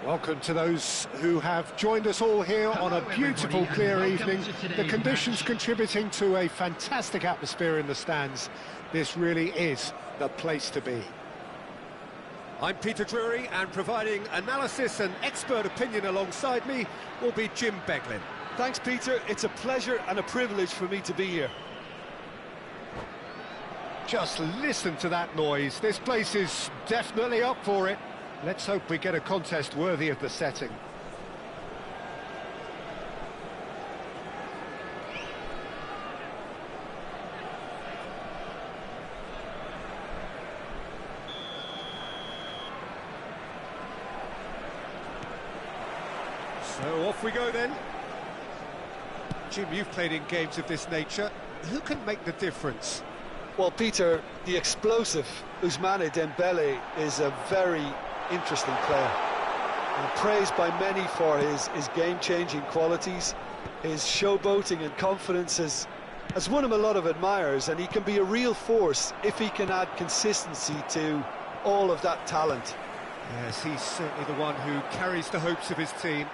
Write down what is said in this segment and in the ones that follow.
Welcome to those who have joined us all here on a beautiful, clear evening. The conditions contributing to a fantastic atmosphere in the stands. This really is the place to be. I'm Peter Drury, and providing analysis and expert opinion alongside me will be Jim Beglin. Thanks, Peter. It's a pleasure and a privilege for me to be here. Just listen to that noise. This place is definitely up for it. Let's hope we get a contest worthy of the setting. So off we go then. Jim, you've played in games of this nature. Who can make the difference? Well, Peter, the explosive Ousmane Dembele is a very interesting player. And praised by many for his game-changing qualities. His showboating and confidence has won him a lot of admirers, and he can be a real force if he can add consistency to all of that talent. Yes, he's certainly the one who carries the hopes of his team.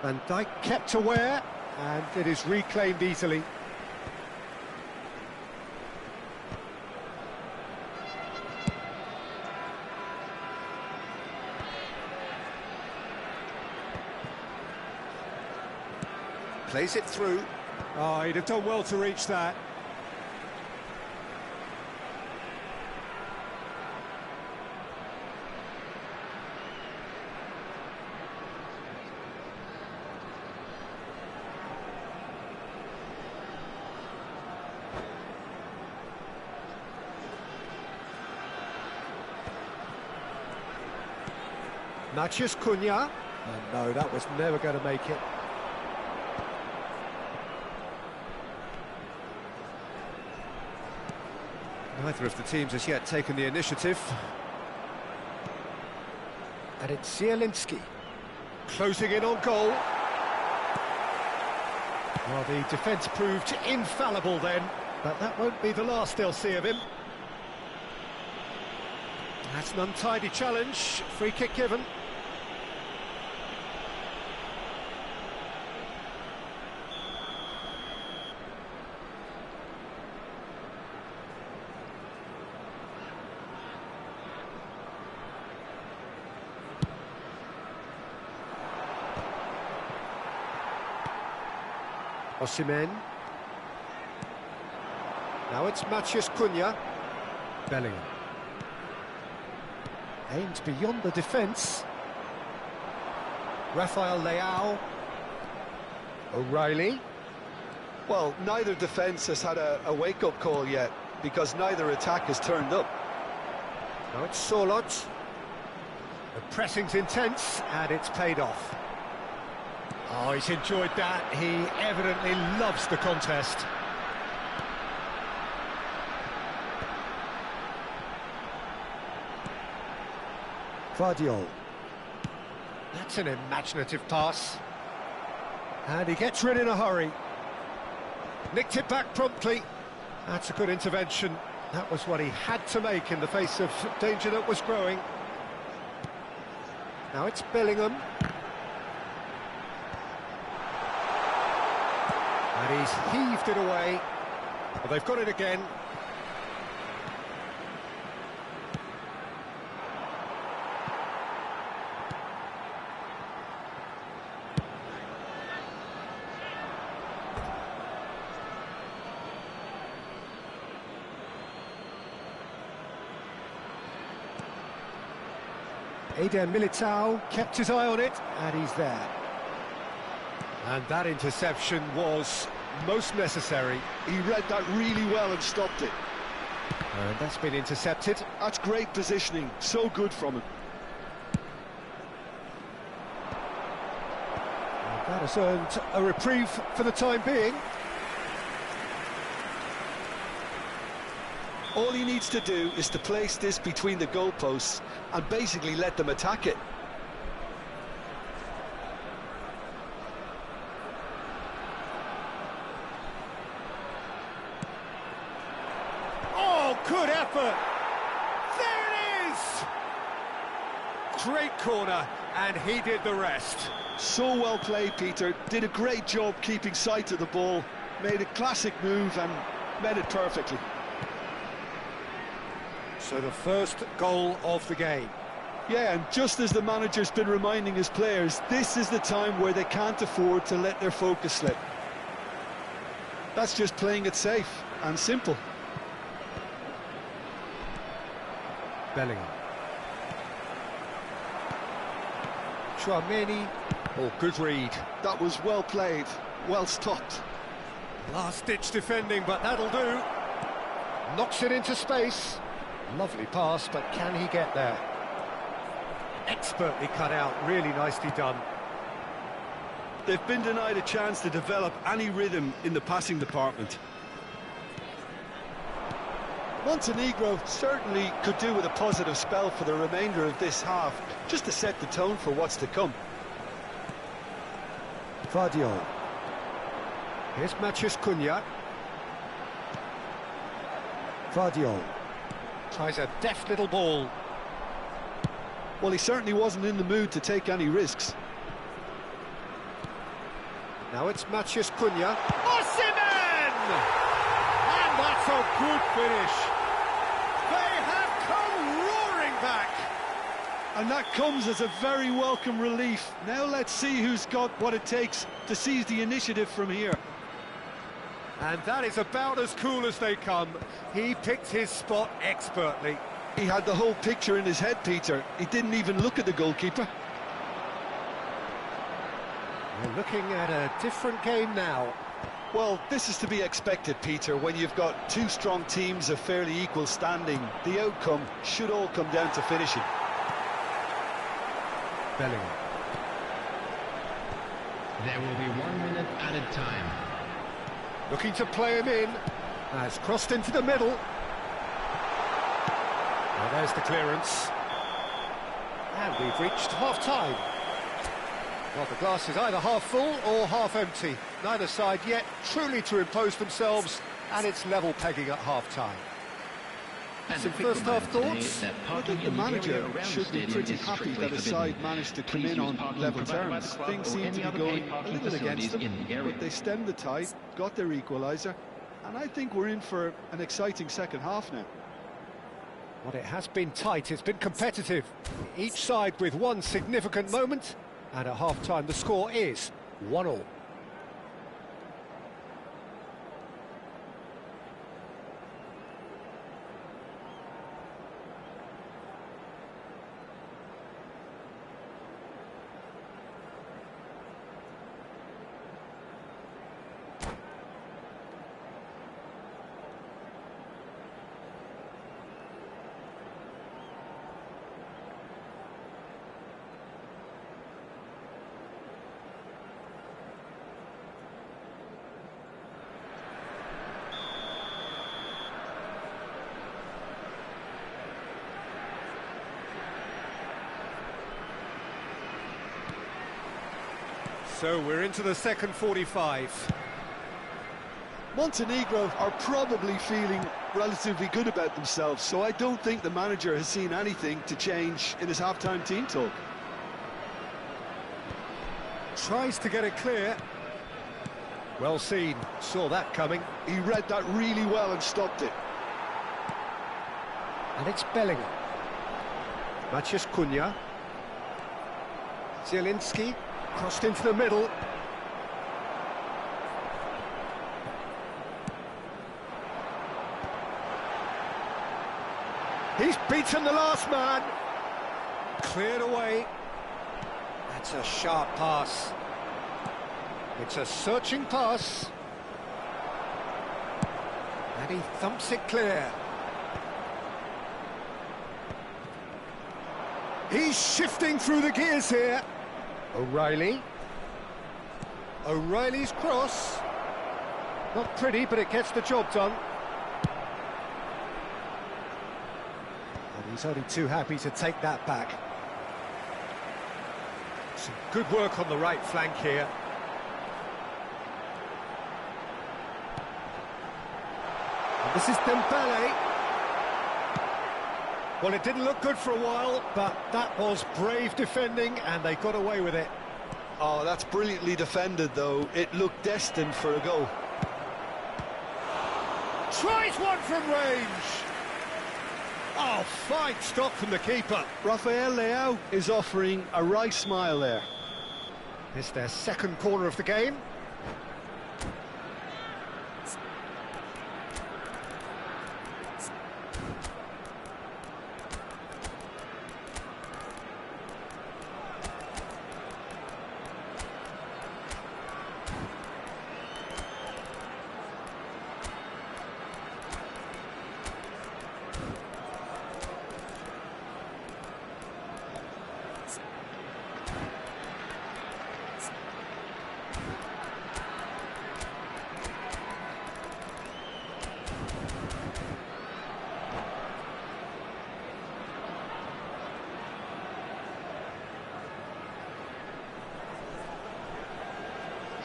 Van Dijk kept aware, and it is reclaimed easily. Plays it through. Oh, he'd have done well to reach that. Matheus Cunha. Oh, no, that was never going to make it. Neither of the teams has yet taken the initiative. And it's Zielinski. Closing in on goal. Well, the defence proved infallible then, but that won't be the last they'll see of him. That's an untidy challenge. Free kick given. Osimhen. Now it's Matheus Cunha. Bellingham. Aimed beyond the defence. Rafael Leao. O'Reilly. Well, neither defence has had a wake-up call yet, because neither attack has turned up. Now it's Sorloth. The pressing's intense, and it's paid off. Oh, he's enjoyed that. He evidently loves the contest. Guardiola. That's an imaginative pass. And he gets rid in a hurry. Nicked it back promptly. That's a good intervention. That was what he had to make in the face of danger that was growing. Now it's Bellingham. And he's heaved it away. Well, they've got it again. Eder Militao kept his eye on it, and he's there. And that interception was most necessary. He read that really well and stopped it. And that's been intercepted. That's great positioning, so good from him. And that has earned a reprieve for the time being. All he needs to do is to place this between the goalposts and basically let them attack it. Oh, good effort! There it is! Straight corner, and he did the rest. So well played, Peter. Did a great job keeping sight of the ball, made a classic move and met it perfectly. So the first goal of the game. Yeah, and just as the manager's been reminding his players, this is the time where they can't afford to let their focus slip. That's just playing it safe and simple. Bellingham. Chouameni. Oh, good read. That was well played, well stopped. Last-ditch defending, but that'll do. Knocks it into space. Lovely pass, but can he get there? Expertly cut out, really nicely done. They've been denied a chance to develop any rhythm in the passing department. Montenegro certainly could do with a positive spell for the remainder of this half, just to set the tone for what's to come. Vardiol. Here's Matheus Cunha. Vardiol. Tries a deft little ball. Well, he certainly wasn't in the mood to take any risks. Now it's Matheus Cunha. Osimhen! And that's a good finish. They have come roaring back. And that comes as a very welcome relief. Now let's see who's got what it takes to seize the initiative from here. And that is about as cool as they come. He picked his spot expertly. He had the whole picture in his head, Peter. He didn't even look at the goalkeeper. We're looking at a different game now. Well, this is to be expected, Peter. When you've got two strong teams of fairly equal standing, the outcome should all come down to finishing. Bellingham. There will be 1 minute added time. Looking to play him in. Has crossed into the middle. Well, there's the clearance. And we've reached half-time. Well, the glass is either half full or half empty. Neither side yet truly to impose themselves, and it's level pegging at half-time. Some first-half thoughts? I think the manager should be pretty happy that his side managed to come in on level terms. Things seem to be going a little against them, but they stemmed the tide, got their equaliser, and I think we're in for an exciting second half now. Well, it has been tight, it's been competitive. Each side with one significant moment, and at half-time the score is 1-1. So we're into the second 45. Montenegro are probably feeling relatively good about themselves, so I don't think the manager has seen anything to change in his half-time team talk. Tries to get it clear. Well seen, saw that coming. He read that really well and stopped it. And it's Bellingham. Matheus Cunha. Zielinski. Crossed into the middle. He's beaten the last man. Cleared away. That's a sharp pass. It's a searching pass. And he thumps it clear. He's shifting through the gears here. O'Reilly. O'Reilly's cross. Not pretty, but it gets the job done. And he's only too happy to take that back. Some good work on the right flank here. And this is Dembele. Well, it didn't look good for a while, but that was brave defending, and they got away with it. Oh, that's brilliantly defended, though. It looked destined for a goal. Tries one from range. Oh, fine stop from the keeper. Rafael Leao is offering a wry smile there. It's their second corner of the game.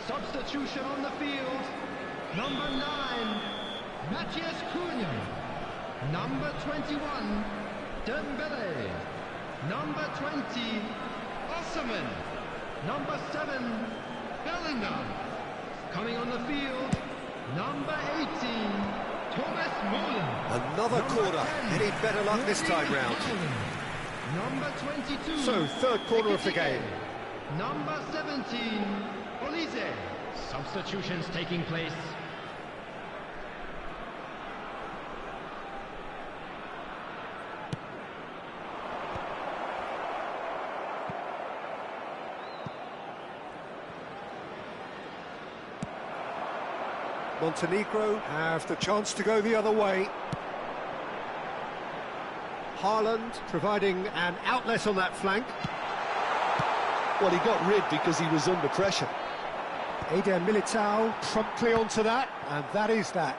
Substitution on the field. Number 9, Matthias Cunha. Number 21, Dembele. Number 20, Osimhen. Number 7, Bellingham. Coming on the field, number 18, Thomas Muller. Another corner. Any better luck this time round? Number 22. So, third corner of the game. Number 17, Olise. Substitutions taking place. Montenegro have the chance to go the other way. Haaland providing an outlet on that flank. Well, he got rid because he was under pressure. Eder Militao promptly onto that, and that is that.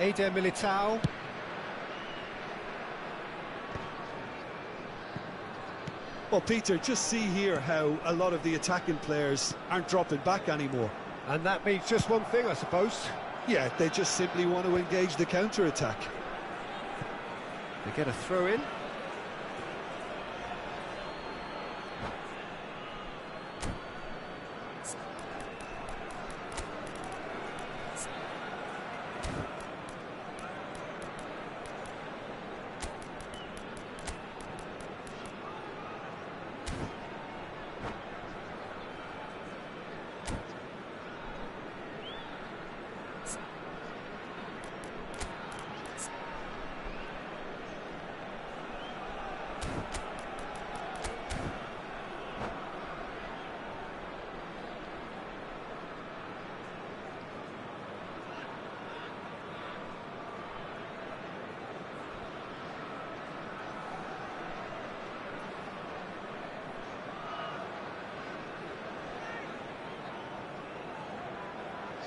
Eder Militao. Well, Peter, just see here how a lot of the attacking players aren't dropping back anymore. And that means just one thing, I suppose. Yeah, they just simply want to engage the counter-attack. They get a throw in.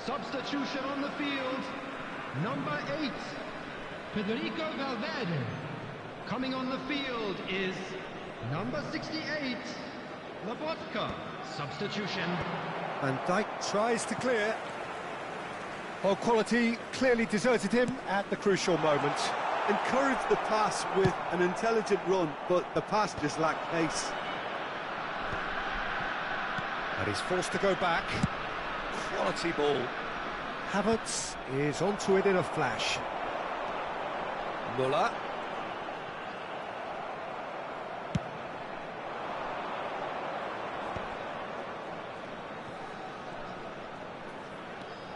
Substitution on the field. Number 8, Federico Valverde. Coming on the field is number 68, Lobotka. Substitution. Van Dijk tries to clear. Well, quality clearly deserted him at the crucial moment. Encouraged the pass with an intelligent run, but the pass just lacked pace. And he's forced to go back. Quality ball. Havertz is onto it in a flash. Muller.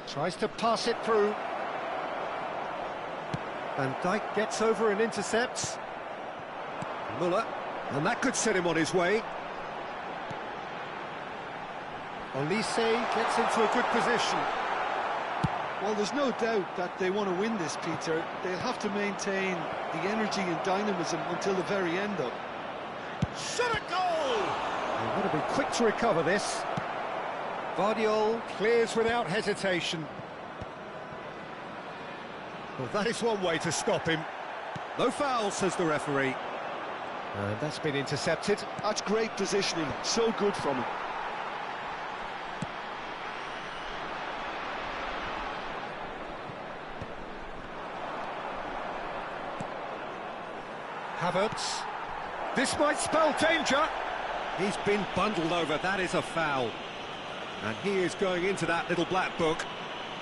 Tries to pass it through. Van Dijk gets over and intercepts. Muller, and that could set him on his way. Olise gets into a good position. Well, there's no doubt that they want to win this, Peter. They'll have to maintain the energy and dynamism until the very end, though. Shot a goal! They've got to be quick to recover this. Vardiol clears without hesitation. Well, that is one way to stop him. No foul, says the referee. And that's been intercepted. That's great positioning. So good from him. Havertz. This might spell danger. He's been bundled over, that is a foul. And he is going into that little black book.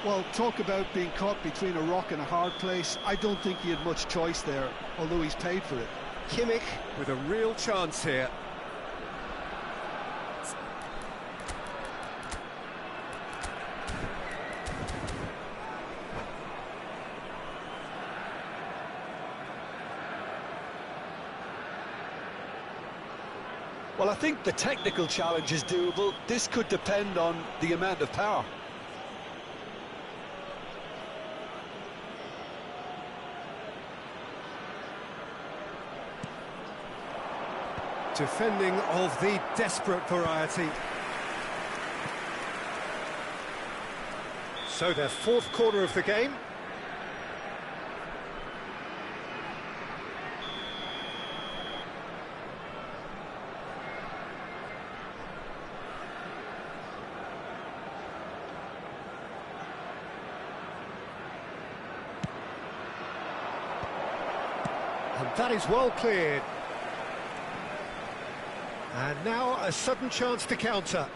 Well, talk about being caught between a rock and a hard place. I don't think he had much choice there, although he's paid for it. Kimmich with a real chance here. Well, I think the technical challenge is doable. This could depend on the amount of power. Defending of the desperate variety. So their fourth quarter of the game. And that is well cleared. And now a sudden chance to counter.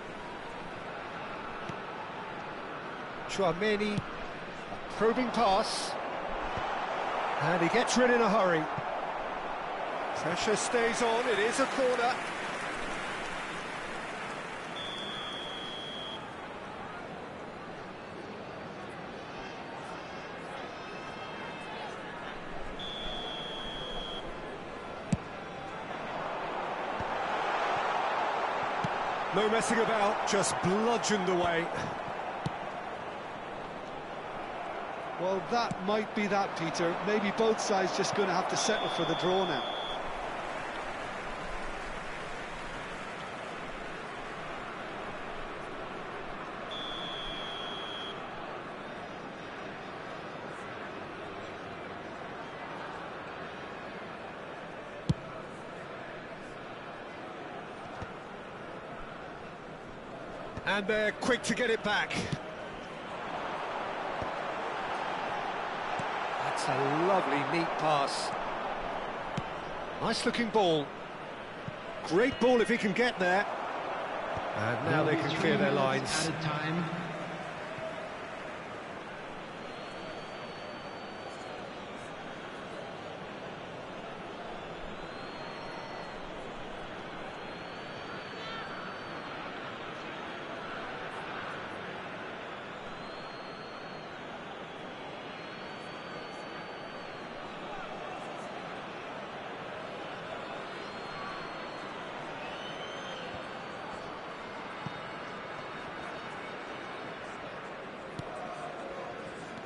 Chouameni, a probing pass. And he gets rid in a hurry. Pressure stays on, it is a corner. No messing about, just bludgeoned away. Well, that might be that, Peter. Maybe both sides just going to have to settle for the draw now. And they're quick to get it back. That's a lovely, neat pass. Nice looking ball. Great ball if he can get there. And now they can clear their lines. Added time.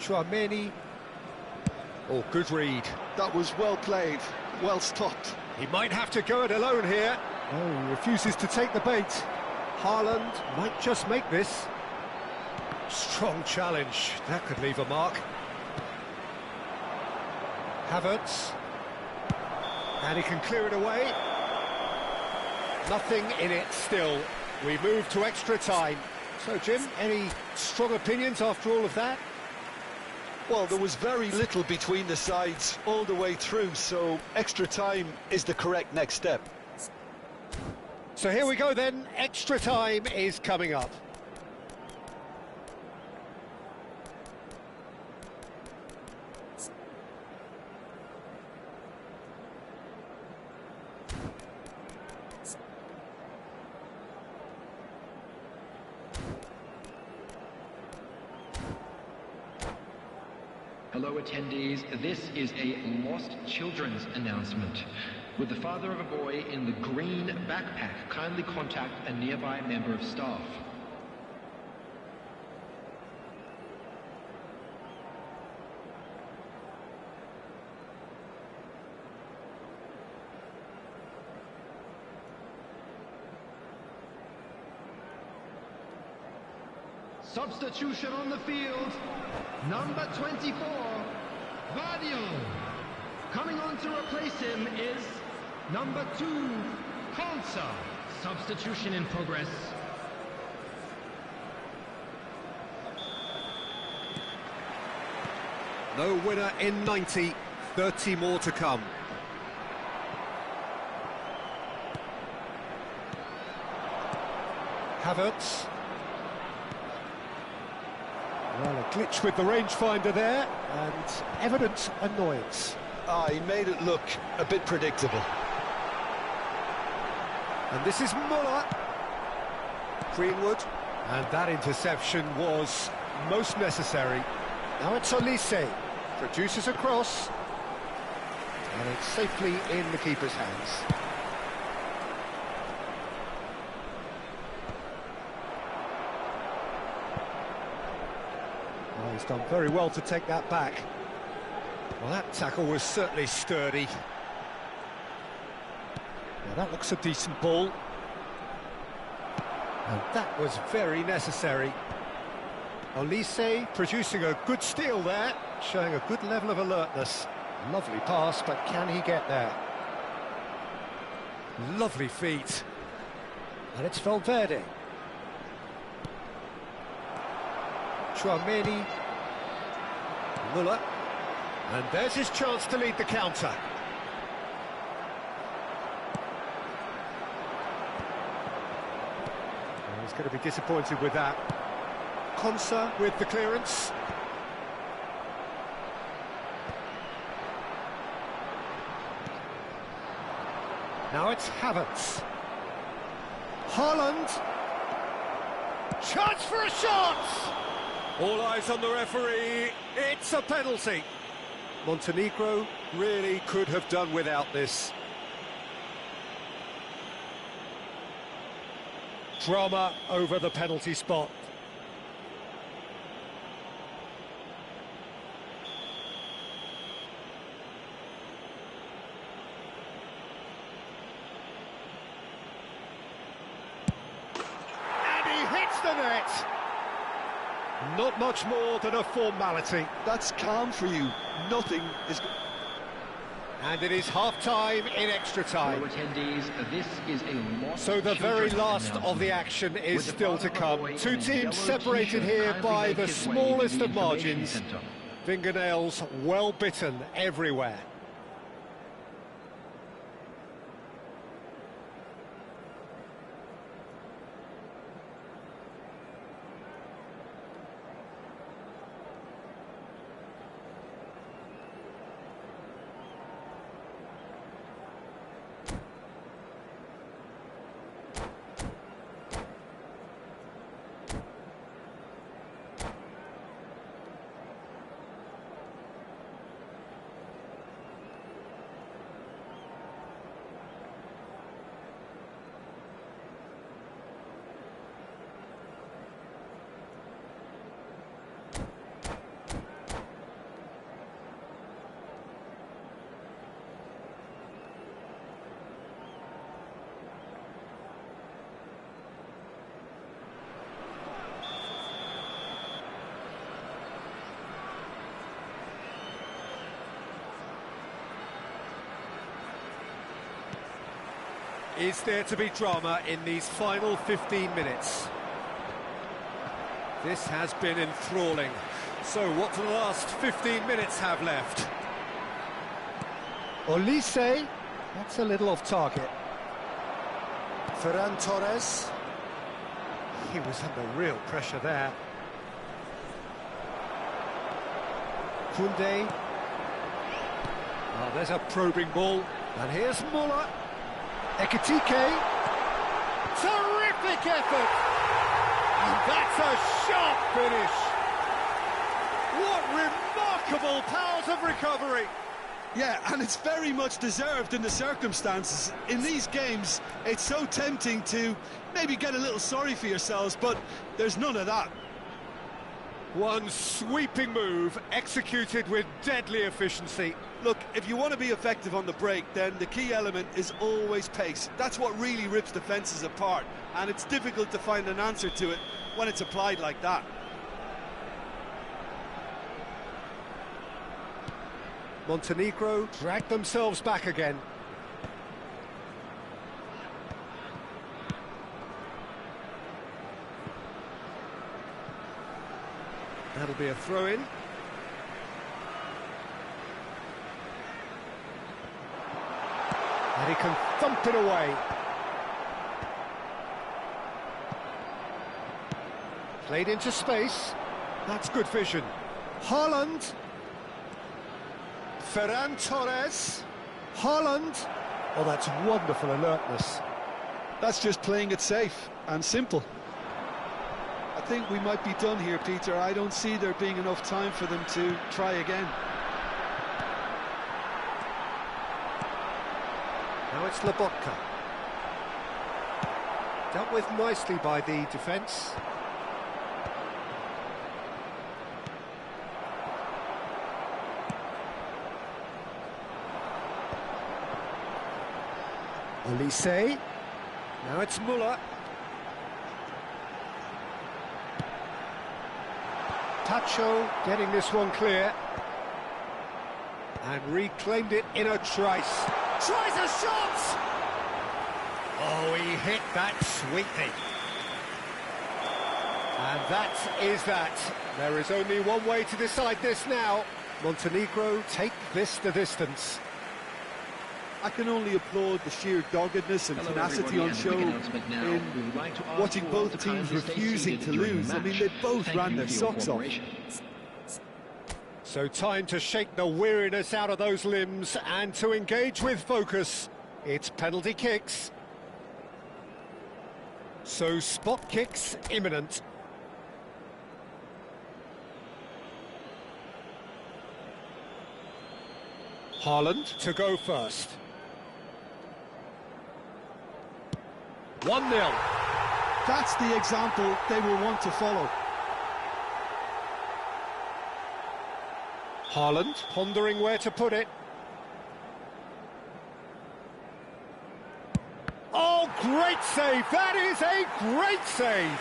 Chouameni. Oh, good read. That was well played, well stopped. He might have to go it alone here. Oh, he refuses to take the bait. Haaland might just make this. Strong challenge. That could leave a mark. Havertz. And he can clear it away. Nothing in it still. We move to extra time. So, Jim, any strong opinions after all of that? Well, there was very little between the sides all the way through, so extra time is the correct next step. So here we go then, extra time is coming up. Hello attendees, this is a lost children's announcement. Would the father of a boy in the green backpack kindly contact a nearby member of staff? Substitution on the field, number 24, Vadio. Coming on to replace him is number 2, Konsa. Substitution in progress. No winner in 90, 30 more to come. Havertz. Well, a glitch with the rangefinder there, and evident annoyance. He made it look a bit predictable. And this is Muller. Greenwood. And that interception was most necessary. Now it's Olise. Produces a cross. And it's safely in the keeper's hands. Well, he's done very well to take that back. Well, that tackle was certainly sturdy. Well, that looks a decent ball. And that was very necessary. Olise producing a good steal there, showing a good level of alertness. Lovely pass, but can he get there? Lovely feet. And it's Valverde. Tchouaméni. Muller. And there's his chance to lead the counter. Well, he's going to be disappointed with that. Konsa with the clearance. Now it's Havertz. Haaland. Chance for a shot! All eyes on the referee. It's a penalty. Montenegro really could have done without this. Drama over the penalty spot. The net. Not much more than a formality. That's calm for you. Nothing is... And it is half-time in extra time. Attendees, this is a lost So the very children's last of the action is still to come. Two teams separated here by the smallest of margins. Fingernails well bitten everywhere. Is there to be drama in these final 15 minutes? This has been enthralling. So what do the last 15 minutes have left? Olise, that's a little off target. Ferran Torres. He was under real pressure there. Koundé. Oh, there's a probing ball. And here's Muller. Ekitike, terrific effort, and that's a sharp finish. What remarkable powers of recovery. Yeah, and it's very much deserved in the circumstances. In these games, it's so tempting to maybe get a little sorry for yourselves, but there's none of that. One sweeping move, executed with deadly efficiency. Look, if you want to be effective on the break, then the key element is always pace. That's what really rips defences apart, and it's difficult to find an answer to it when it's applied like that. Montenegro dragged themselves back again. That'll be a throw-in. And he can thump it away. Played into space. That's good vision. Haaland. Ferran Torres. Haaland. Oh, that's wonderful alertness. That's just playing it safe and simple. I think we might be done here, Peter. I don't see there being enough time for them to try again. Now it's Lobotka. Dealt with nicely by the defence. Olise. Now it's Muller. Tacho getting this one clear. And reclaimed it in a trice. Tries a shot! Oh, he hit that sweetly. And that is that. There is only one way to decide this now. Montenegro take this the distance. I can only applaud the sheer doggedness and tenacity on show in watching both teams refusing to lose. I mean, they both ran their socks off. So time to shake the weariness out of those limbs and to engage with focus. It's penalty kicks. So spot kicks imminent. Haaland to go first. 1-0. That's the example they will want to follow. Haaland pondering where to put it. Oh, great save! That is a great save!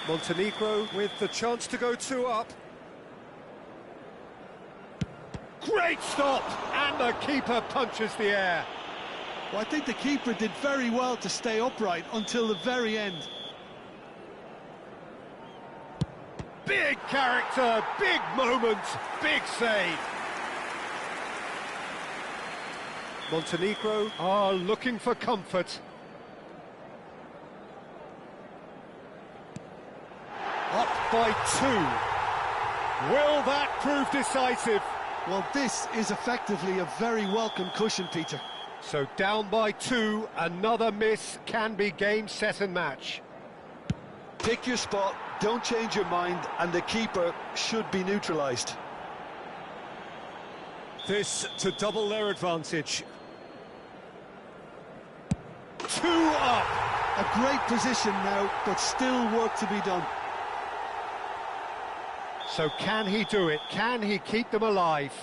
Montenegro with the chance to go 2 up. Great stop! And the keeper punches the air. Well, I think the keeper did very well to stay upright until the very end. Big character, big moment, big save. Montenegro are looking for comfort. Up by 2. Will that prove decisive? Well, this is effectively a very welcome cushion, Peter. So down by 2, another miss can be game, set and match. Pick your spot, don't change your mind, and the keeper should be neutralised. This to double their advantage. 2 up! A great position now, but still work to be done. So can he do it? Can he keep them alive?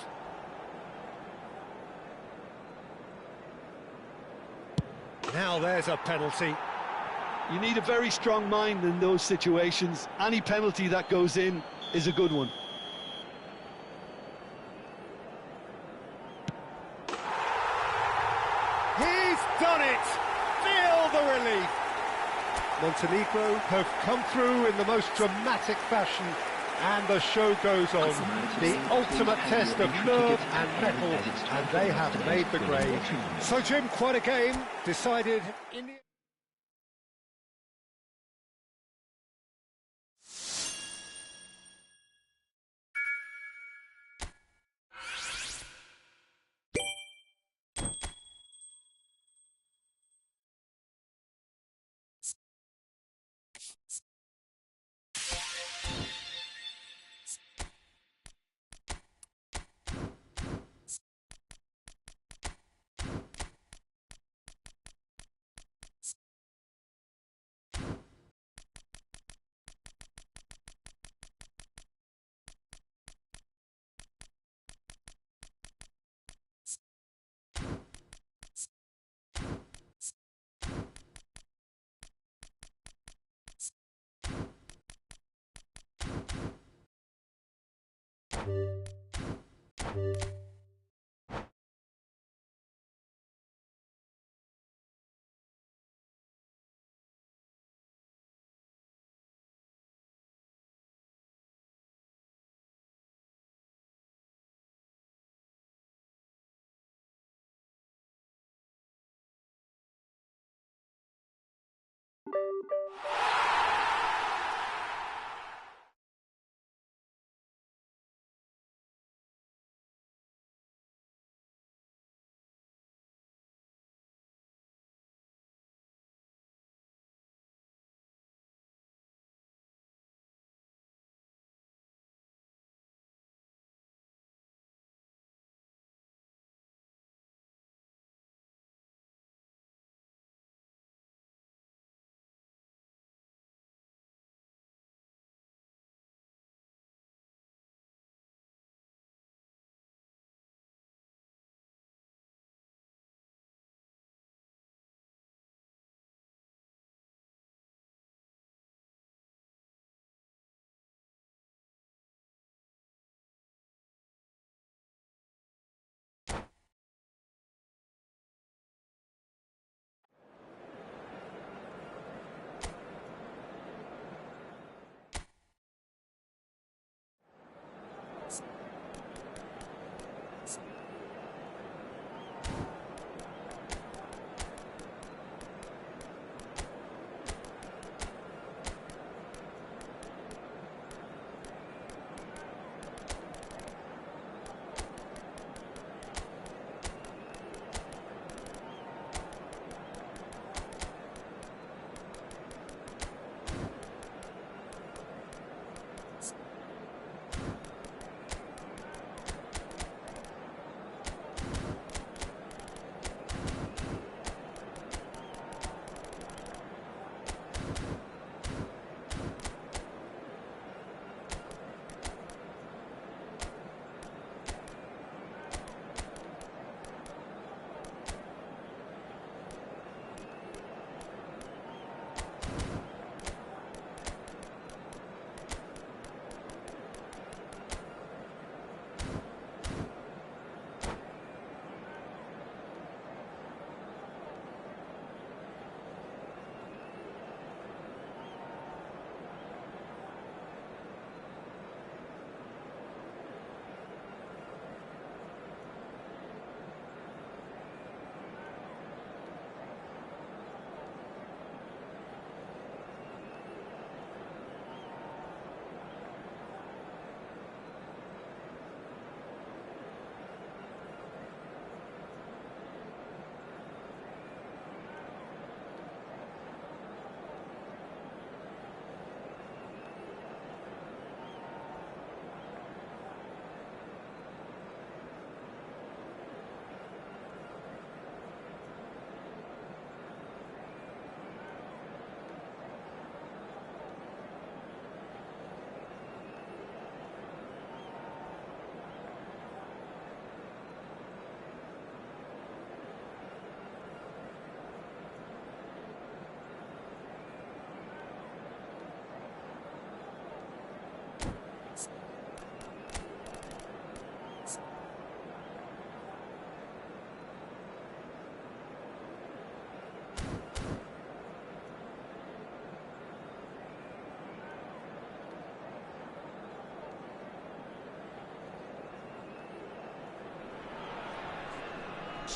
Now there's a penalty. You need a very strong mind in those situations. Any penalty that goes in is a good one. He's done it! Feel the relief! Montenegro have come through in the most dramatic fashion, and the show goes on. The ultimate test of nerve and mettle, and they have made the grade. So, Jim, quite a game, decided in the...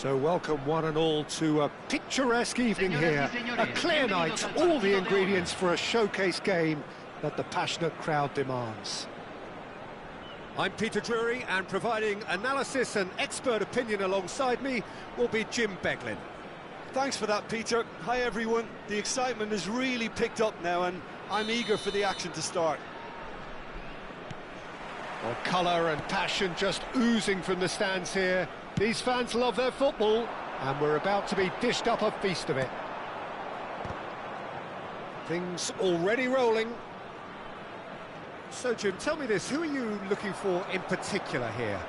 So welcome one and all to a picturesque evening here, a clear night, all the ingredients for a showcase game that the passionate crowd demands. I'm Peter Drury, and providing analysis and expert opinion alongside me will be Jim Beglin. Thanks for that, Peter. Hi everyone. The excitement has really picked up now and I'm eager for the action to start. Well, colour and passion just oozing from the stands here. These fans love their football, and we're about to be dished up a feast of it. Things already rolling. So, Jim, tell me this, who are you looking for in particular here?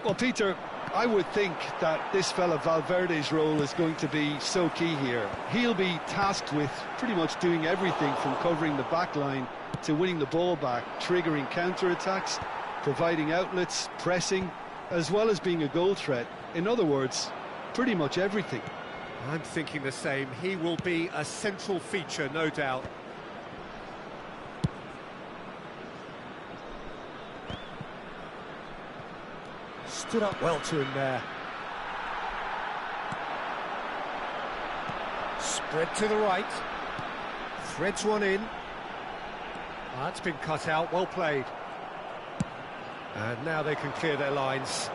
Well, Peter, I would think that this fella Valverde's role is going to be so key here. He'll be tasked with pretty much doing everything from covering the back line to winning the ball back, triggering counter-attacks, providing outlets, pressing, as well as being a goal threat. In other words, pretty much everything. I'm thinking the same. He will be a central feature, no doubt. Stood up well to him there. Spread to the right. Threads one in. That's been cut out, well played. And now they can clear their lines.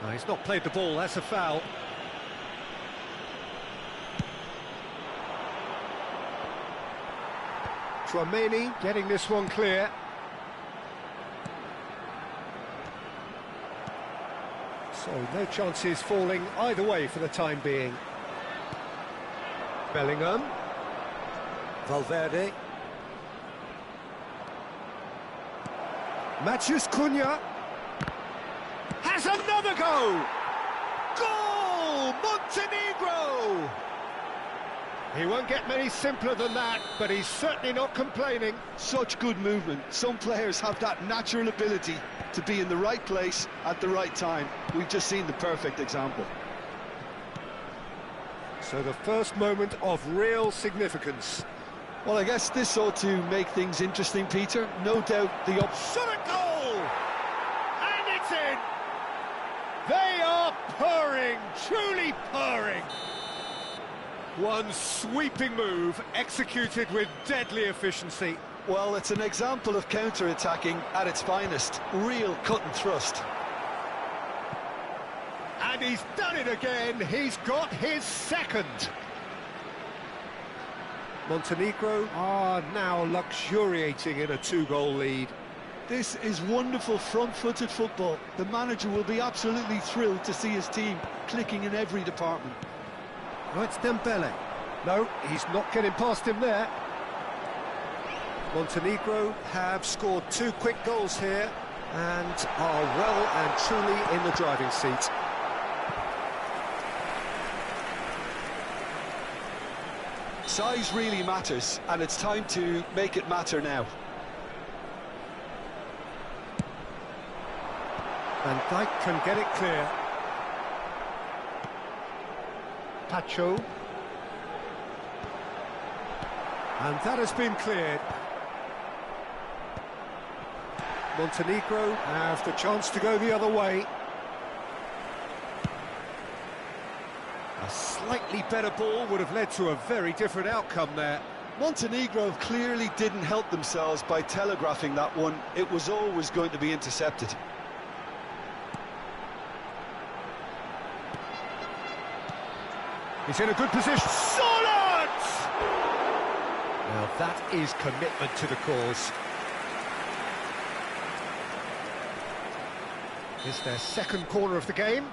No, he's not played the ball, that's a foul. Chouameni getting this one clear. So no chances falling either way for the time being. Bellingham. Valverde. Matheus Cunha. Has another go! Goal! Montenegro! He won't get many simpler than that, but he's certainly not complaining. Such good movement. Some players have that natural ability to be in the right place at the right time. We've just seen the perfect example. So the first moment of real significance. Well, I guess this ought to make things interesting, Peter. No doubt the Shot at goal! And it's in! They are purring, truly purring. One sweeping move, executed with deadly efficiency. Well, it's an example of counter-attacking at its finest. Real cut and thrust. And he's done it again. He's got his second. Montenegro are now luxuriating in a two-goal lead. This is wonderful front-footed football. The manager will be absolutely thrilled to see his team clicking in every department. Oh, it's Dembele. No, he's not getting past him there. Montenegro have scored 2 quick goals here and are well and truly in the driving seat. Size really matters, and it's time to make it matter now. Van Dijk can get it clear. Pacho. And that has been cleared. Montenegro have the chance to go the other way. A slightly better ball would have led to a very different outcome there. Montenegro clearly didn't help themselves by telegraphing that one. It was always going to be intercepted. He's in a good position. Solid! Now that is commitment to the cause. It's their second corner of the game.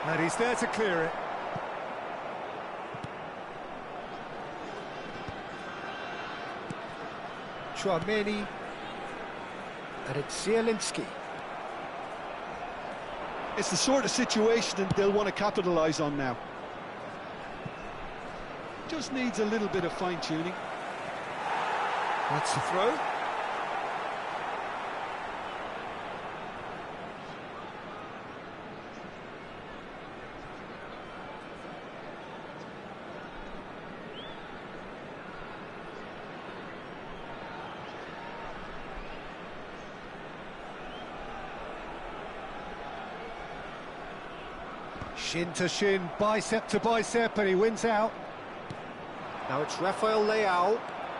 And he's there to clear it. Chouameni, and it's Zielinski. It's the sort of situation that they'll want to capitalise on now. Just needs a little bit of fine-tuning. That's the throw. Shin to shin, bicep to bicep, and he wins out. Now it's Rafael Leao.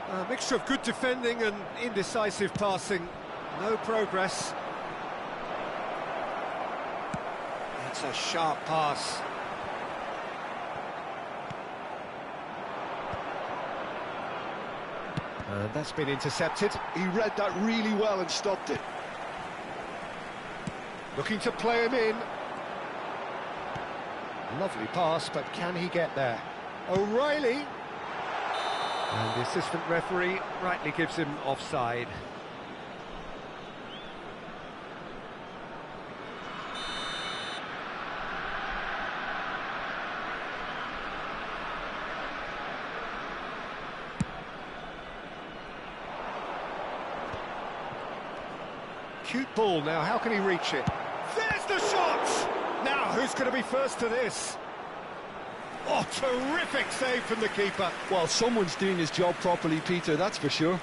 A mixture of good defending and indecisive passing. No progress. That's a sharp pass. And that's been intercepted. He read that really well and stopped it. Looking to play him in. Lovely pass, but can he get there? O'Reilly. And the assistant referee rightly gives him offside. Cute ball now, how can he reach it? There's the shot! Now, who Who's going to be first to this? Oh, terrific save from the keeper. Well, someone's doing his job properly, Peter, that's for sure.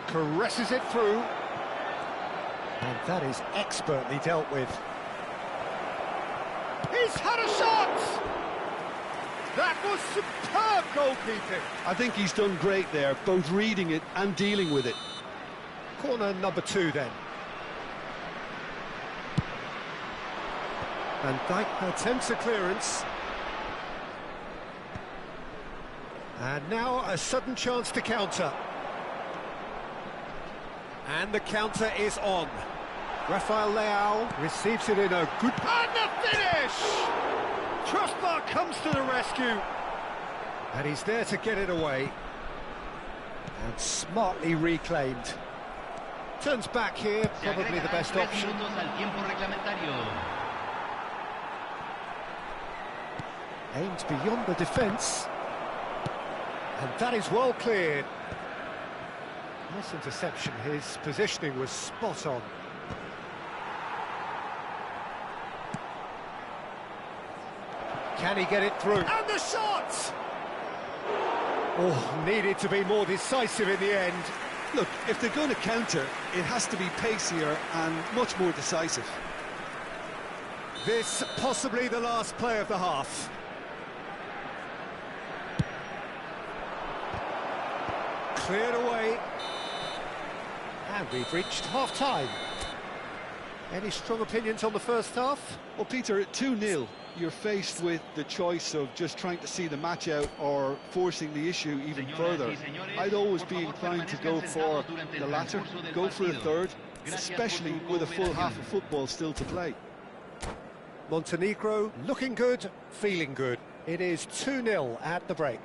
Caresses it through. And that is expertly dealt with. He's had a shot! That was superb goalkeeping. I think he's done great there, both reading it and dealing with it. Corner number 2 then. And Dijk attempts a clearance. And now a sudden chance to counter. And the counter is on. Rafael Leao receives it in a good... And the finish! Crossbar comes to the rescue. And he's there to get it away. And smartly reclaimed. Turns back here, probably the best option. Aimed beyond the defence. And that is well cleared. Nice interception, his positioning was spot on. Can he get it through? And the shot! Oh, needed to be more decisive in the end. Look, if they're going to counter, it has to be pacier and much more decisive. This possibly the last play of the half. Cleared away. And we've reached half-time. Any strong opinions on the first half? Well, Peter, at 2-0, you're faced with the choice of just trying to see the match out or forcing the issue even further. I'd always be inclined to go for the latter, go for a third, especially with a full half of football still to play. Montenegro looking good, feeling good. It is 2-0 at the break.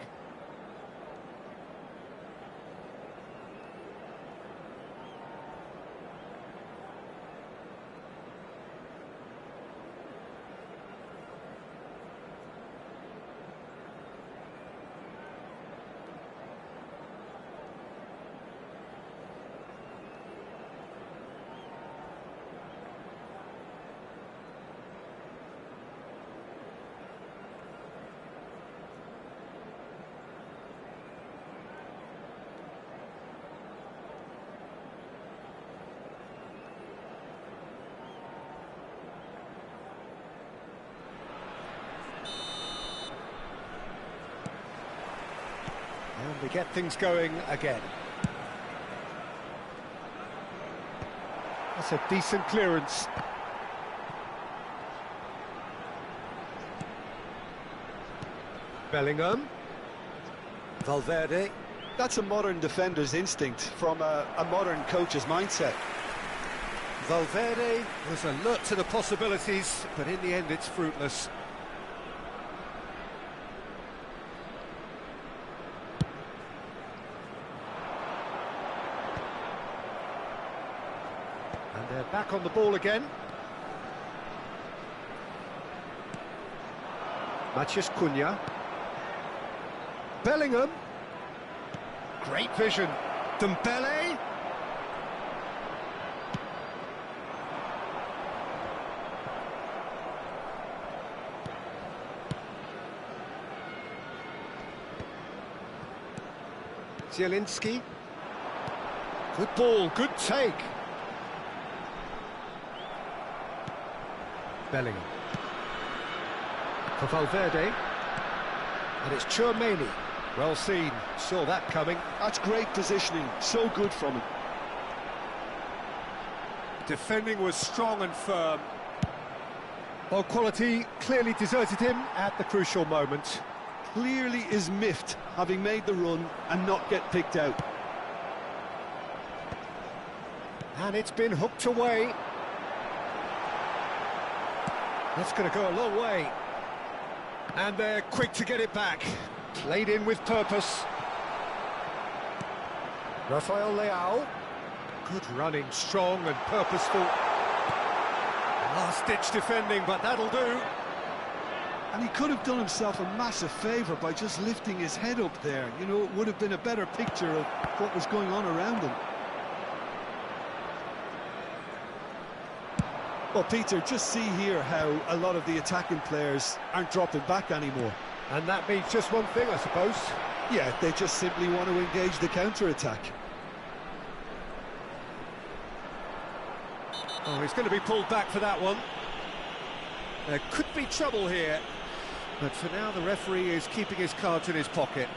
And we get things going again. That's a decent clearance. Bellingham. Valverde. That's a modern defender's instinct from a modern coach's mindset. Valverde was alert to the possibilities, but in the end it's fruitless. And they're back on the ball again. Matheus Cunha. Bellingham. Great vision. Dembele. Zielinski. Good ball, good take. Bellingham. For Valverde. And it's Tchouaméni. Well seen, saw that coming. That's great positioning, so good from him. Defending was strong and firm. Ball quality clearly deserted him at the crucial moment. Clearly is miffed, having made the run and not get picked out. And it's been hooked away. That's going to go a long way. And they're quick to get it back. Played in with purpose. Rafael Leao. Good running, strong and purposeful. Last-ditch defending, but that'll do. And he could have done himself a massive favour by just lifting his head up there. You know, it would have been a better picture of what was going on around him. Well, Peter, just see here how a lot of the attacking players aren't dropping back anymore. And that means just one thing, I suppose. Yeah, they just simply want to engage the counter-attack. Oh, he's going to be pulled back for that one. There could be trouble here. But for now, the referee is keeping his cards in his pocket.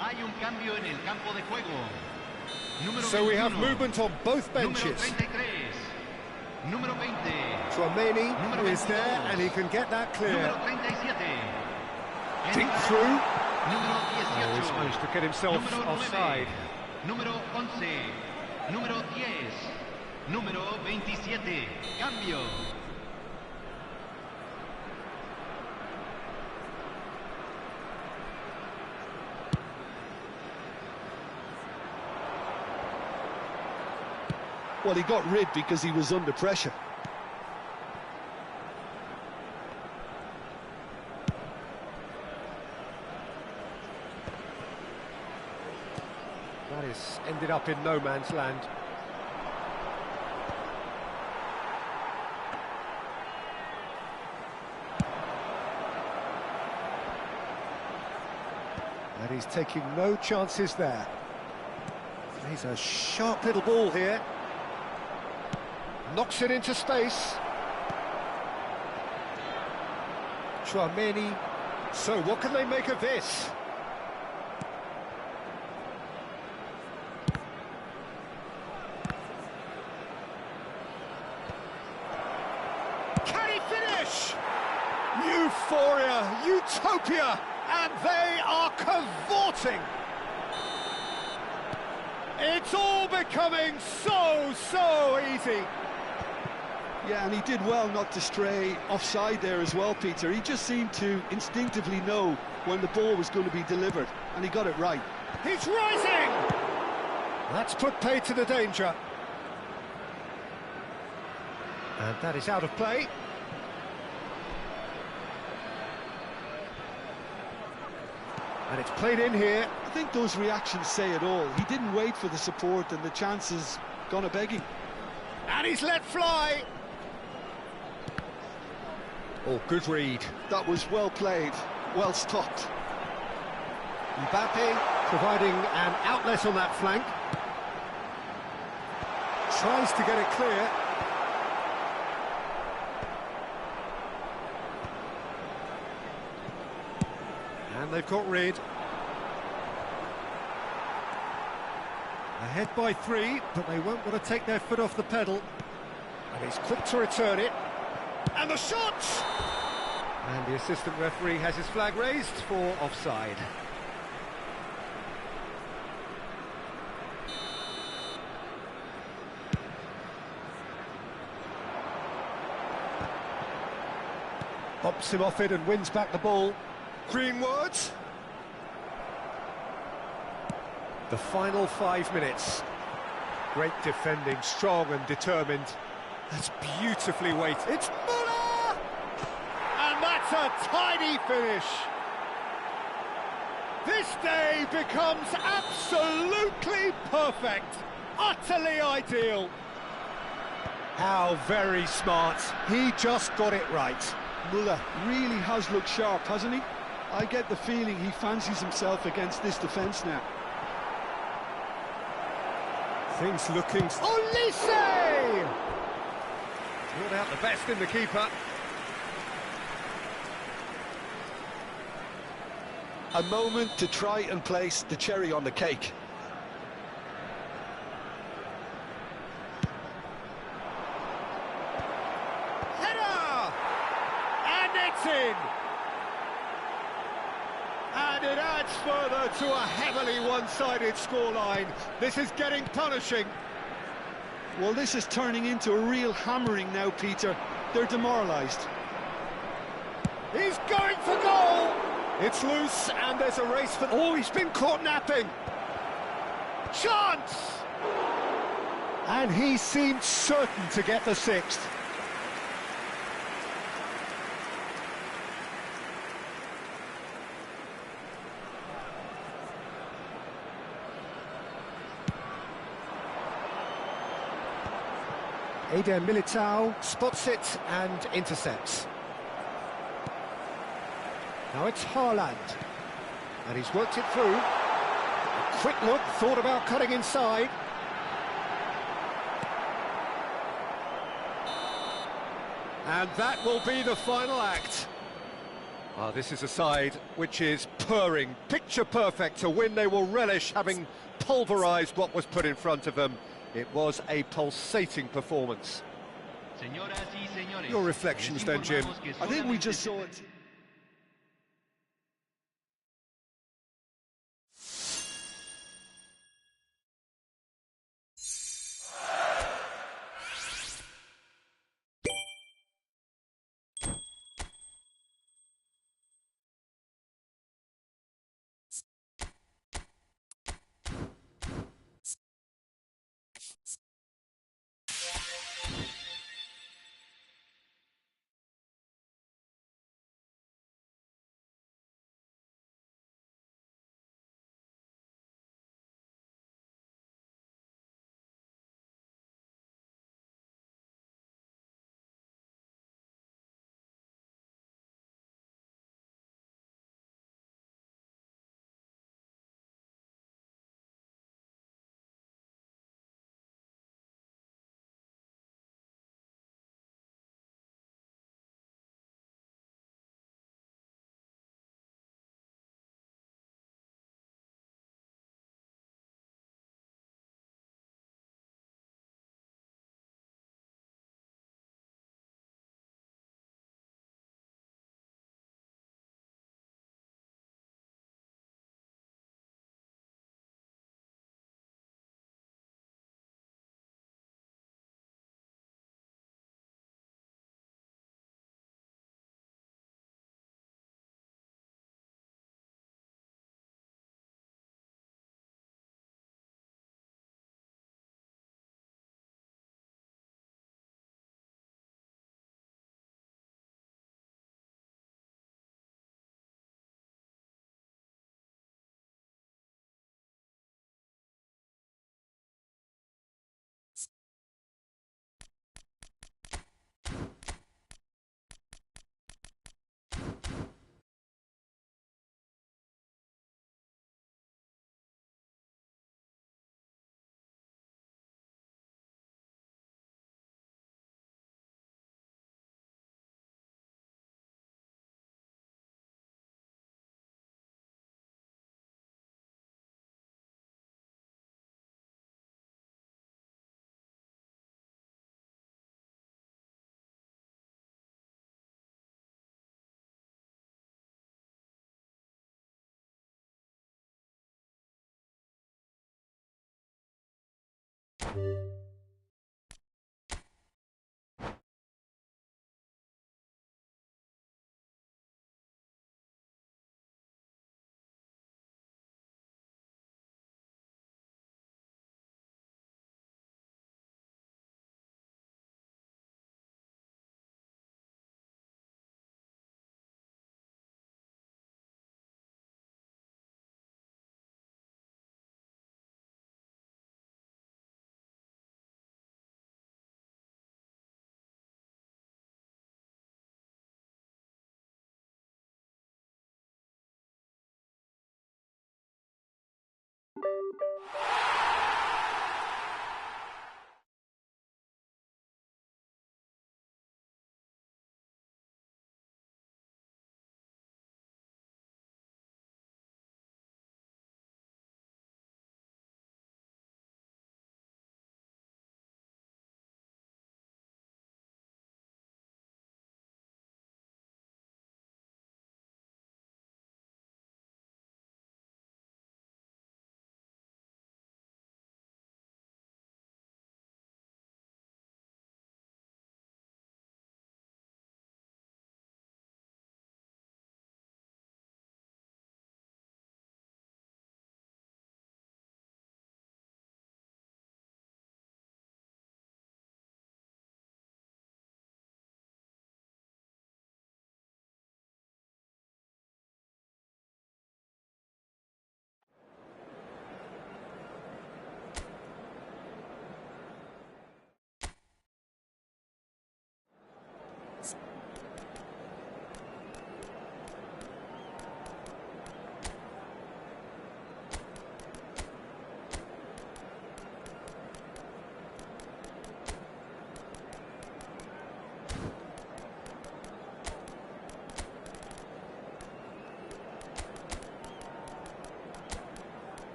Hay un cambio en el campo de juego. So we have movement on both benches. Número 20. Tchouaméni is there and he can get that clear. Deep through. Oh, he's managed to get himself offside. Número 11. Número 10. Número 27. Cambio. Well, he got rid because he was under pressure. That is ended up in no man's land. And he's taking no chances there. He's a sharp little ball here. Knocks it into space. Tchouaméni. So what can they make of this? Can he finish? Euphoria, utopia, and they are cavorting. It's all becoming so easy. Yeah, and he did well not to stray offside there as well, Peter. He just seemed to instinctively know when the ball was going to be delivered, and he got it right. He's rising! That's put paid to the danger. And that is out of play. And it's played in here. I think those reactions say it all. He didn't wait for the support, and the chances gone a-begging. And he's let fly. Oh, good read. That was well played, well stopped. Mbappe providing an outlet on that flank. Tries to get it clear. And they've got rid. Ahead by 3, but they won't want to take their foot off the pedal. And he's quick to return it. And the shot! And the assistant referee has his flag raised for offside. Bops him off it and wins back the ball. Greenwood. The final 5 minutes. Great defending, strong and determined. That's beautifully weighted. It's Muller! And that's a tiny finish. This day becomes absolutely perfect. Utterly ideal. How very smart. He just got it right. Muller really has looked sharp, hasn't he? I get the feeling he fancies himself against this defence now. Things looking... Olise! Brought out the best in the keeper. A moment to try and place the cherry on the cake. Header! And it's in! And it adds further to a heavily one-sided scoreline. This is getting punishing. Well, this is turning into a real hammering now, Peter. They're demoralised. He's going for goal! It's loose, and there's a race for... Oh, he's been caught napping! Chance! And he seemed certain to get the sixth. Eder Militao spots it and intercepts. Now it's Haaland, and he's worked it through. A quick look, thought about cutting inside. And that will be the final act. Ah, this is a side which is purring, picture perfect. To win, they will relish having pulverised what was put in front of them. It was a pulsating performance. Your reflections then, Jim? I think we just saw it.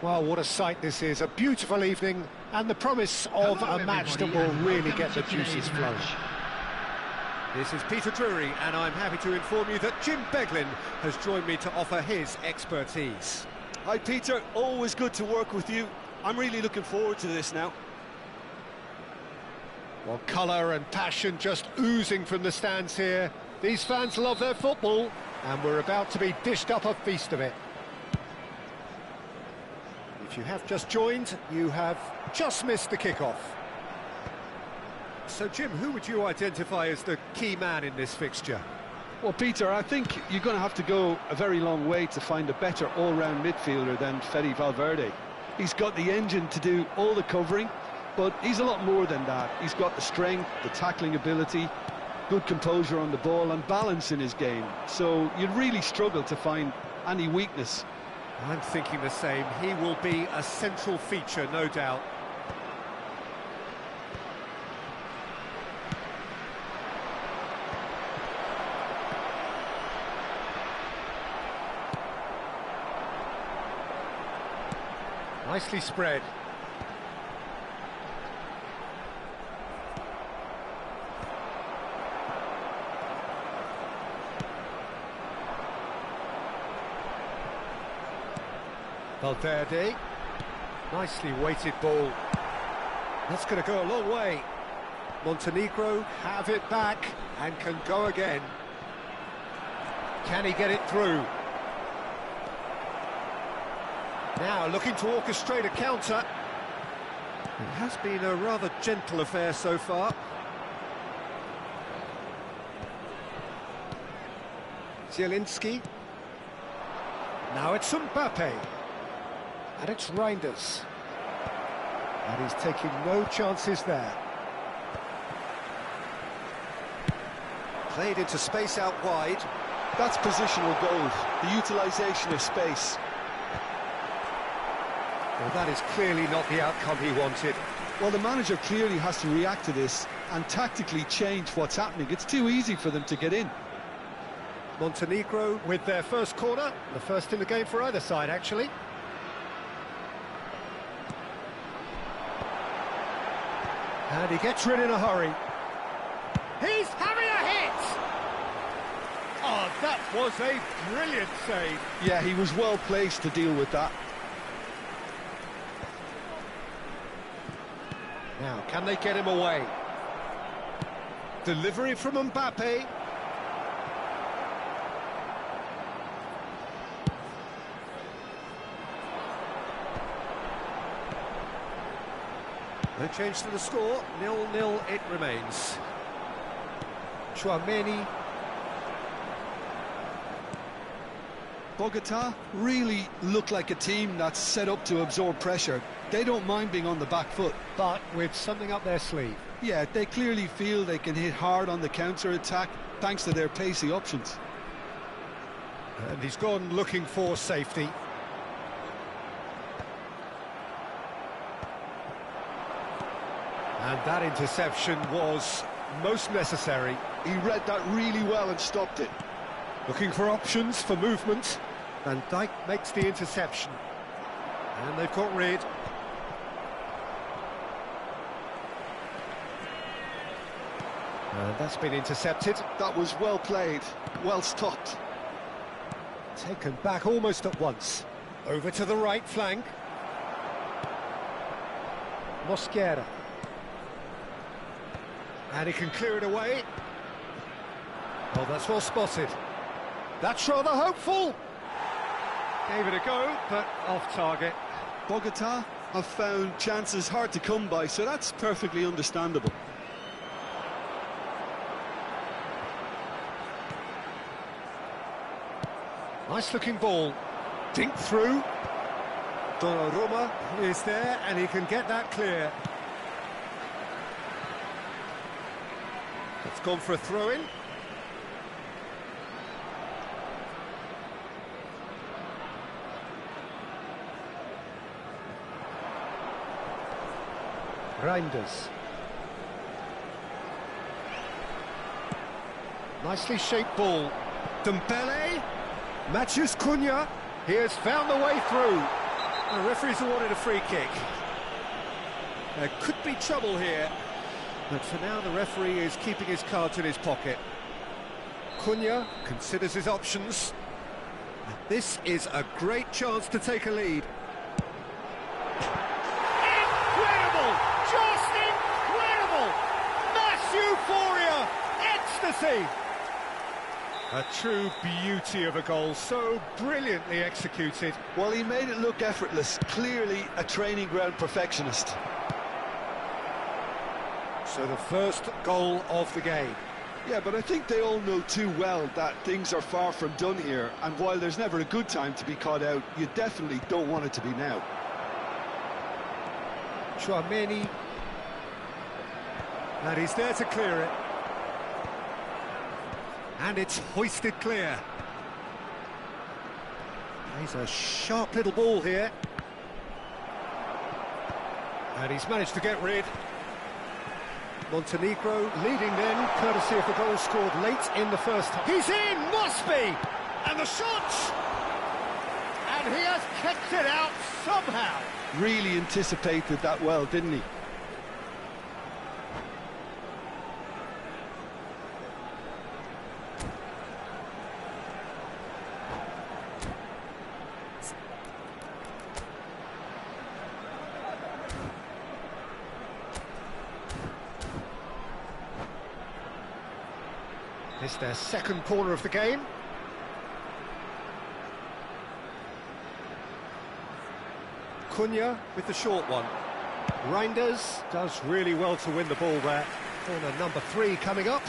Well, what a sight this is. A beautiful evening and the promise of a match that will really get the juices flowing. This is Peter Drury, and I'm happy to inform you that Jim Beglin has joined me to offer his expertise. Hi Peter, always good to work with you. I'm really looking forward to this now. Well, colour and passion just oozing from the stands here. These fans love their football, and we're about to be dished up a feast of it. If you have just joined, you have just missed the kickoff. So, Jim, who would you identify as the key man in this fixture? Well, Peter, I think you're going to have to go a very long way to find a better all-round midfielder than Fede Valverde. He's got the engine to do all the covering, but he's a lot more than that. He's got the strength, the tackling ability, good composure on the ball and balance in his game. So you'd really struggle to find any weakness. I'm thinking the same. He will be a central feature, no doubt. Nicely spread. Valverde. Nicely weighted ball. That's going to go a long way. Montenegro have it back and can go again. Can he get it through? Now looking to orchestrate a counter. It has been a rather gentle affair so far. Zielinski. Now it's Mbappe. And it's Reinders. And he's taking no chances there. Played into space out wide. That's positional gold, the utilisation of space. Well, that is clearly not the outcome he wanted. Well, the manager clearly has to react to this and tactically change what's happening. It's too easy for them to get in. Montenegro with their first corner, the first in the game for either side, actually. And he gets rid in a hurry. He's having a hit! Oh, that was a brilliant save. Yeah, he was well placed to deal with that. Now, can they get him away? Delivery from Mbappe. No change to the score, 0-0 it remains. Chouameni. Bogota really look like a team that's set up to absorb pressure. They don't mind being on the back foot. But with something up their sleeve. Yeah, they clearly feel they can hit hard on the counter-attack thanks to their pacey options. And he's gone looking for safety. And that interception was most necessary. He read that really well and stopped it. Looking for options for movement. Van Dijk makes the interception. And they've got rid. And that's been intercepted. That was well played, well stopped. Taken back almost at once. Over to the right flank. Mosquera. And he can clear it away. Oh, that's well spotted. That's rather hopeful. Gave it a go, but off target. Bogota have found chances hard to come by, so that's perfectly understandable. Nice looking ball. Dink through. Donnarumma is there and he can get that clear. It's gone for a throw-in. Reinders. Nicely shaped ball. Dembele. Matthews Cunha. He has found the way through. The referee's awarded a free kick. There could be trouble here. But for now, the referee is keeping his cards in his pocket. Cunha considers his options. And this is a great chance to take a lead. Incredible! Just incredible! Mass euphoria! Ecstasy! A true beauty of a goal, so brilliantly executed. Well, he made it look effortless. Clearly a training ground perfectionist. So the first goal of the game. Yeah, but I think they all know too well that things are far from done here, and while there's never a good time to be caught out, you definitely don't want it to be now. Chouameni. And he's there to clear it. And it's hoisted clear. He's a sharp little ball here. And he's managed to get rid. Montenegro leading then, courtesy of a goal scored late in the first half. He's in, must be! And the shot! And he has kicked it out somehow. Really anticipated that well, didn't he? It's their second corner of the game. Cunha with the short one. Reinders does really well to win the ball there. Corner number 3 coming up.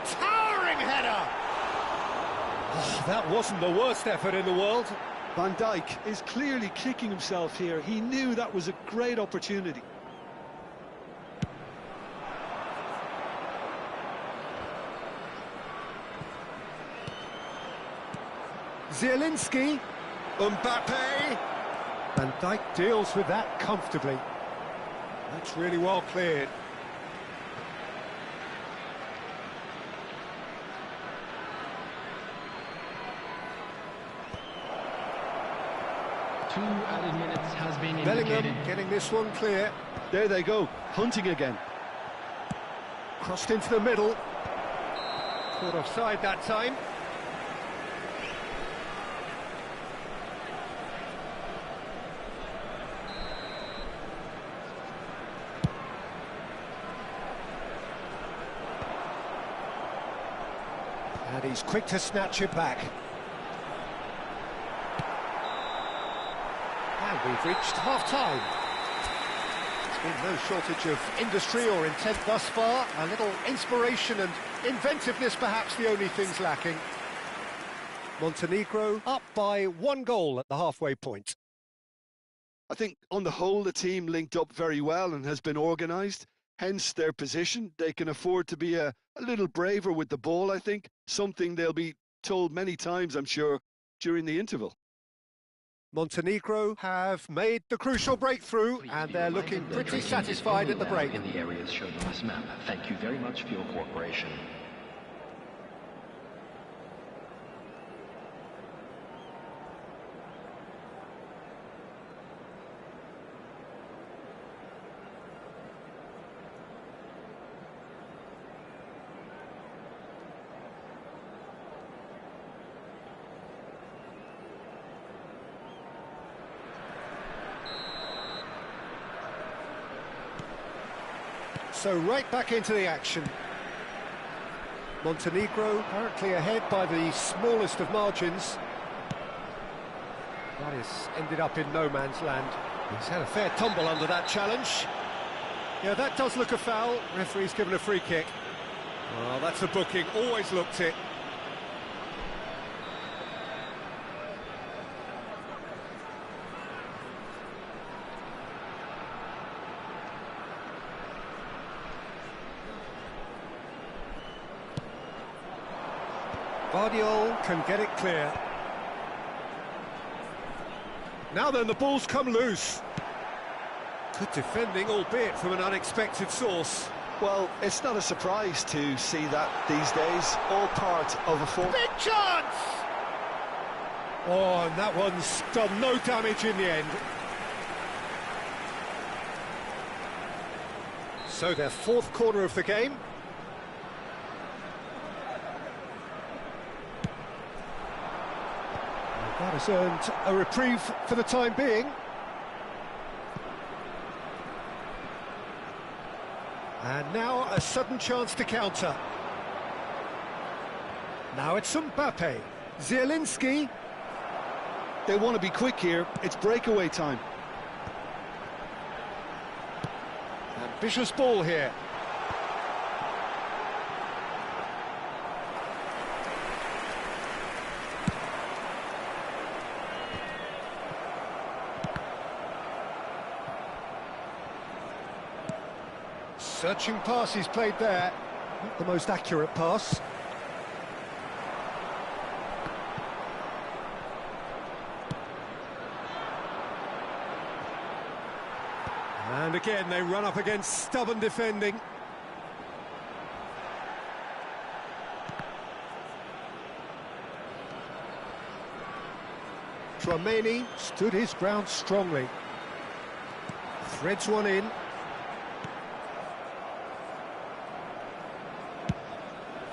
Towering header! Oh, that wasn't the worst effort in the world. Van Dijk is clearly kicking himself here. He knew that was a great opportunity. Zielinski. Mbappe. Van Dijk deals with that comfortably. That's really well cleared. Two added minutes has been Bellingham indicated. getting this one clear. There they go, hunting again. Crossed into the middle. Caught offside that time. And he's quick to snatch it back. And we've reached half-time. There's been no shortage of industry or intent thus far. A little inspiration and inventiveness, perhaps the only things lacking. Montenegro up by 1 goal at the halfway point. I think on the whole the team linked up very well and has been organised, hence their position. They can afford to be a little braver with the ball, I think, something they'll be told many times, I'm sure, during the interval. Montenegro have made the crucial breakthrough and they're looking pretty satisfied at the break. In the areas shown on this map. Thank you very much for your cooperation. So right back into the action. Montenegro currently ahead by the smallest of margins. That has ended up in no man's land. He's had a fair tumble under that challenge. Yeah, that does look a foul. Referee's given a free kick. Well, that's a booking, always looked it. Guardiola can get it clear. Now then, the ball's come loose. Good defending, albeit from an unexpected source. Well, it's not a surprise to see that these days, all part of a form. Big chance! Oh, and that one's done no damage in the end. So their 4th corner of the game. That has earned a reprieve for the time being. And now a sudden chance to counter. Now it's Mbappe. Zielinski. They want to be quick here, it's breakaway time. Ambitious ball here. Searching pass he's played there. Not the most accurate pass. And again, they run up against stubborn defending. Tchouameni stood his ground strongly. Threads one in.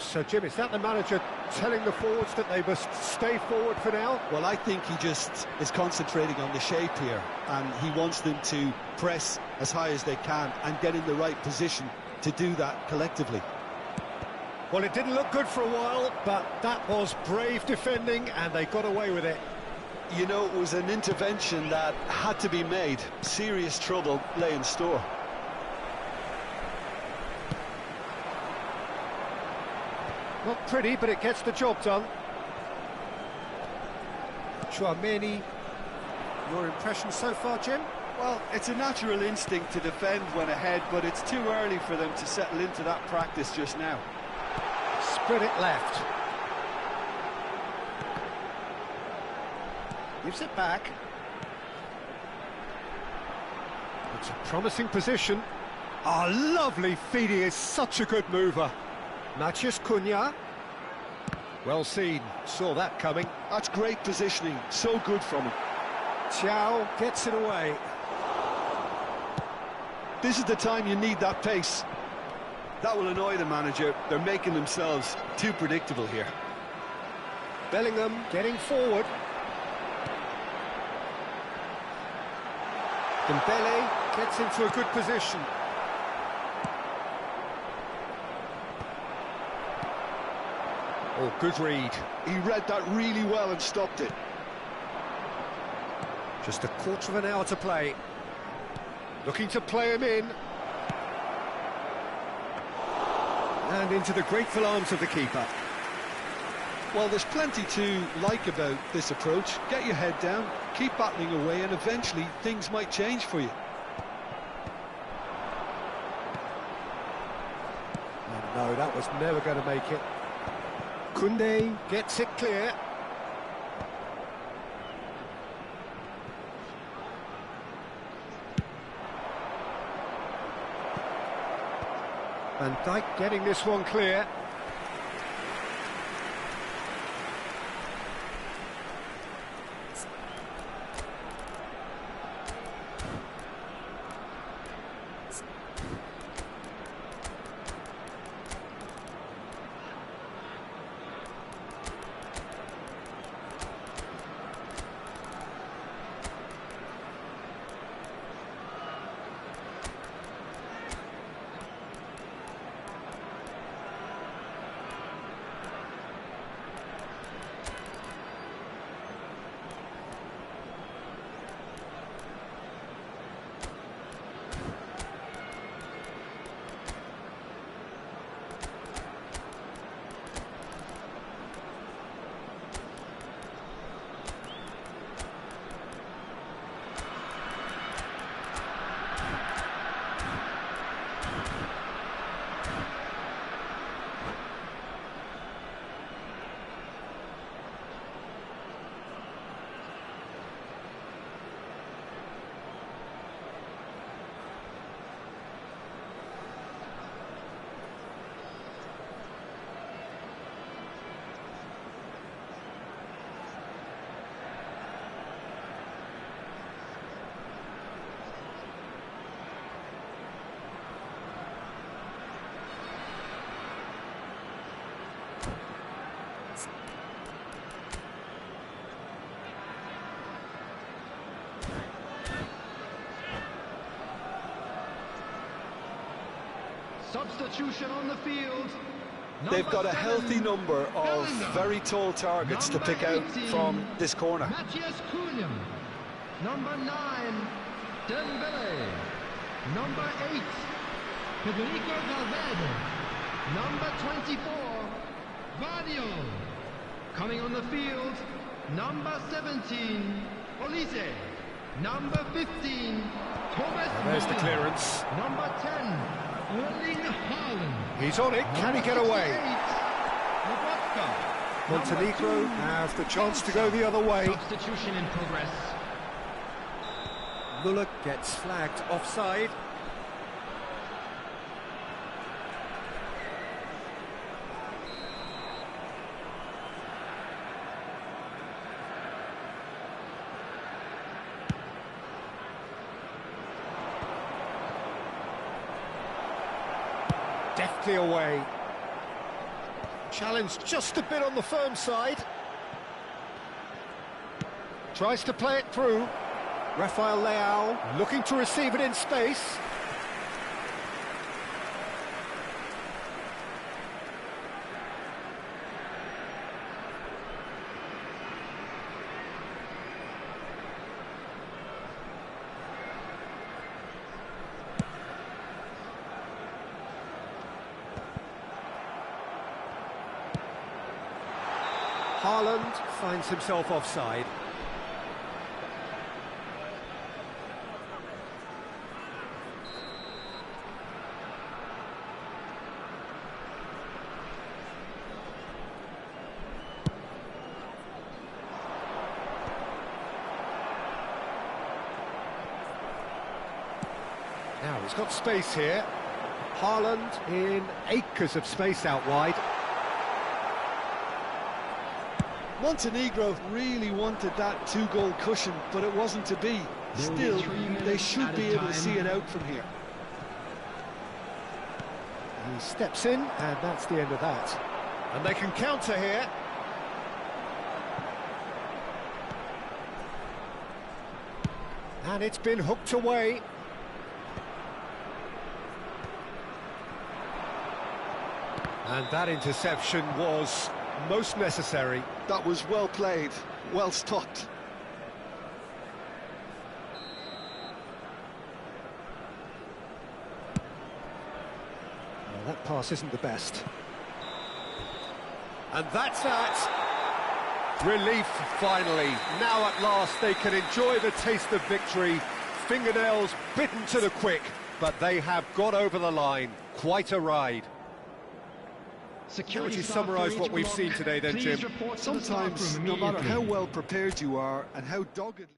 So, Jim, is that the manager telling the forwards that they must stay forward for now? Well, I think he just is concentrating on the shape here, and he wants them to press as high as they can and get in the right position to do that collectively. Well, it didn't look good for a while, but that was brave defending, and they got away with it. You know, it was an intervention that had to be made. Serious trouble lay in store. Not pretty, but it gets the job done. Chouameni, your impression so far, Jim? Well, it's a natural instinct to defend when ahead, but it's too early for them to settle into that practice just now. Spread it left. Gives it back. It's a promising position. Ah, lovely feed. He is such a good mover. Matheus Cunha. Well seen. Saw that coming. That's great positioning. So good from him. Thiaw gets it away. This is the time you need that pace. That will annoy the manager. They're making themselves too predictable here. Bellingham getting forward. Dembele gets into a good position. Oh, good read. He read that really well and stopped it. Just a quarter of an hour to play. Looking to play him in. And into the grateful arms of the keeper. Well, there's plenty to like about this approach. Get your head down, keep battling away, and eventually things might change for you. Oh, no, that was never going to make it. Koundé gets it clear. Van Dijk getting this one clear. Substitution on the field. They've got a healthy number of very tall targets to pick out from this corner. Matheus Cunha. Number 9, Dembele. Number 8, Federico Valverde. Number 24, Vadio. Coming on the field, number 17, Olise. Number 15, Thomas. There's the clearance. Number 10, Erling Haaland. He's on it. Can he get away? Buducnost. Montenegro have the chance to go the other way. Substitution in progress. Muller gets flagged offside. Deftly away. Challenged just a bit on the firm side. Tries to play it through. Rafael Leao looking to receive it in space. Haaland finds himself offside. Now he's got space here. Haaland in acres of space out wide. Montenegro really wanted that two-goal cushion, but it wasn't to be. Still, they should be able to see it out from here. He steps in, and that's the end of that. And they can counter here. And it's been hooked away. And that interception was most necessary. That was well played, well stopped. Well, that pass isn't the best. And that's that. Relief, finally. Now at last they can enjoy the taste of victory. Fingernails bitten to the quick, but they have got over the line. Quite a ride. Security Would you staff summarise for what each we've block, seen today then, please Jim? report to the staff Sometimes, room no matter how immediately. well prepared you are and how doggedly...